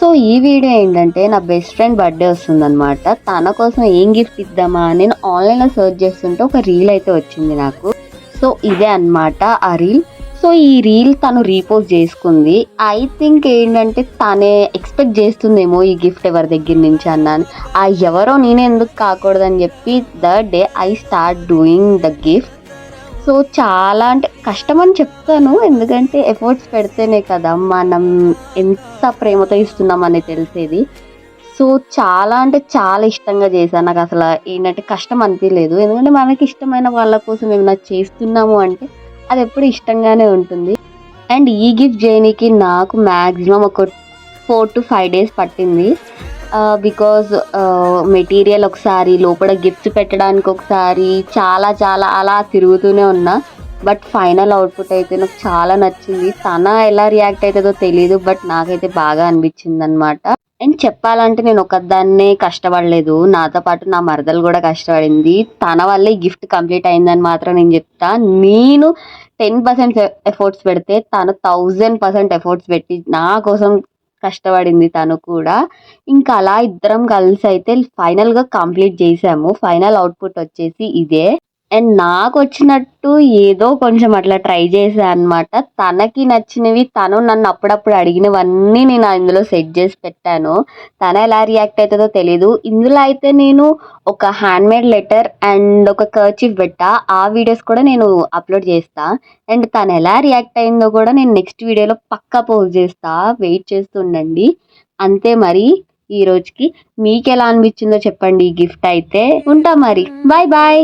So ఈ video ఏంటంటే నా బెస్ట్ ఫ్రెండ్ బర్త్డే వస్తుందన్నమాట. తన కోసం ఏం గిఫ్ట్ ఇద్దామా అని నేను ఆన్లైన్లో సర్చ్ చేస్తుంటే ఒక రీల్ అయితే వచ్చింది నాకు. సో ఇదే అన్నమాట ఆ రీల్. సో ఈ రీల్ తను రీపోస్ట్ చేసుకుంది. ఐ థింక్ ఏంటంటే తనే ఎక్స్పెక్ట్ చేస్తుందేమో ఈ గిఫ్ట్ ఎవరి దగ్గర నుంచి అన్నాను. ఆ ఎవరో నేనే ఎందుకు కాకూడదని చెప్పి the day I start doing the gift. So చాలా అంటే కష్టం అని చెప్తాను, ఎందుకంటే ఎఫర్ట్స్ పెడితేనే కదా మనం ఎంత ప్రేమతో ఇస్తున్నాం అనేది తెలిసేది. సో చాలా అంటే చాలా ఇష్టంగా చేశాను. నాకు అసలు ఏంటంటే కష్టం అనిపించలేదు, ఎందుకంటే మనకి ఇష్టమైన వాళ్ళ కోసం ఏమైనా చేస్తున్నాము అంటే అది ఎప్పుడు ఇష్టంగానే ఉంటుంది. అండ్ ఈ గిఫ్ట్ చేయడానికి నాకు మ్యాక్సిమం ఒక 4 to 5 days పట్టింది. బికాజ్ మెటీరియల్ ఒకసారి, లోపల గిఫ్ట్స్ పెట్టడానికి ఒకసారి, చాలా చాలా అలా తిరుగుతూనే ఉన్నా. బట్ ఫైనల్ అవుట్పుట్ అయితే నాకు చాలా నచ్చింది. తన ఎలా రియాక్ట్ అవుతుందో తెలియదు, బట్ నాకైతే బాగా అనిపించింది అనమాట. అండ్ చెప్పాలంటే నేను ఒకదాన్నే కష్టపడలేదు, నాతో పాటు నా మరదలు కూడా కష్టపడింది. తన వల్లే ఈ గిఫ్ట్ కంప్లీట్ అయిందని మాత్రం నేను చెప్తా. నేను 10% ఎఫర్ట్స్ పెడితే తను 1000% ఎఫర్ట్స్ పెట్టి నా కోసం కష్టపడింది తను కూడా. ఇంకా అలా ఇద్దరం కలిసి అయితే ఫైనల్గా కంప్లీట్ చేసాము. ఫైనల్ అవుట్పుట్ వచ్చేసి ఇదే. అండ్ నాకు వచ్చినట్టు ఏదో కొంచెం అట్లా ట్రై చేశాను అనమాట. తనకి నచ్చినవి తను నన్ను అప్పుడప్పుడు అడిగినవన్నీ నేను ఇందులో సెట్ చేసి పెట్టాను. తను ఎలా రియాక్ట్ అవుతుందో తెలీదు. ఇందులో అయితే నేను ఒక హ్యాండ్మేడ్ లెటర్ అండ్ ఒక కర్చీఫ్ పెట్టా. ఆ వీడియోస్ కూడా నేను అప్లోడ్ చేస్తా. అండ్ తను ఎలా రియాక్ట్ అయిందో కూడా నేను నెక్స్ట్ వీడియోలో పక్కా పోస్ట్ చేస్తా, వెయిట్ చేస్తుండండి. అంతే మరి ఈ రోజుకి. మీకు ఎలా అనిపించిందో చెప్పండి ఈ గిఫ్ట్ అయితే. ఉంటా మరి, బాయ్ బాయ్.